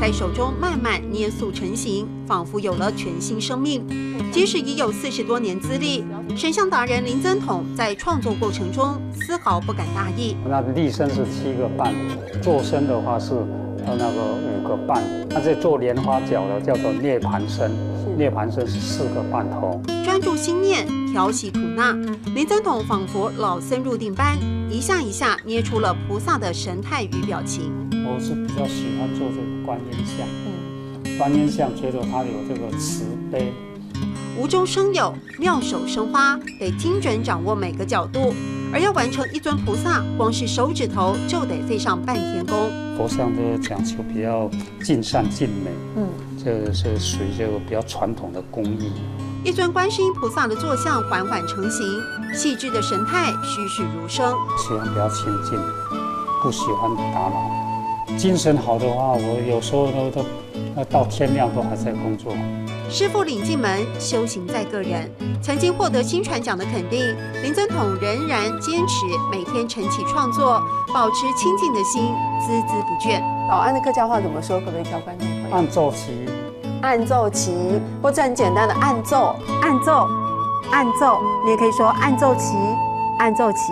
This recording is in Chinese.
在手中慢慢捏塑成型，仿佛有了全新生命。即使已有40多年资历，神像达人林增统在创作过程中丝毫不敢大意。那立身是7个半，坐身的话是那个5个半。那这做莲花脚的叫做涅盘身，涅盘身是4个半头。专注心念，调息吐纳，林增统仿佛老僧入定般，一下一下捏出了菩萨的神态与表情。我是比较喜欢做这个观音像，观音像觉得它有这个慈悲。无中生有，妙手生花，得精准掌握每个角度。而要完成一尊菩萨，光是手指头就得费上半天功。佛像都讲求比较尽善尽美，这个是属于这个比较传统的工艺。一尊观世音菩萨的坐像缓缓成型，细致的神态栩栩如生。喜欢比较亲近，不喜欢打扰。精神好的话，我有时候都到天亮都还在工作。师父领进门，修行在个人。曾经获得新传奖的肯定，林增统仍然坚持每天晨起创作，保持清净的心，孜孜不倦。老安的客家话怎么说？可不可以教观众朋友？按奏旗，按奏旗，或者很简单的按奏，按奏，按奏。你也可以说按奏旗，按奏旗。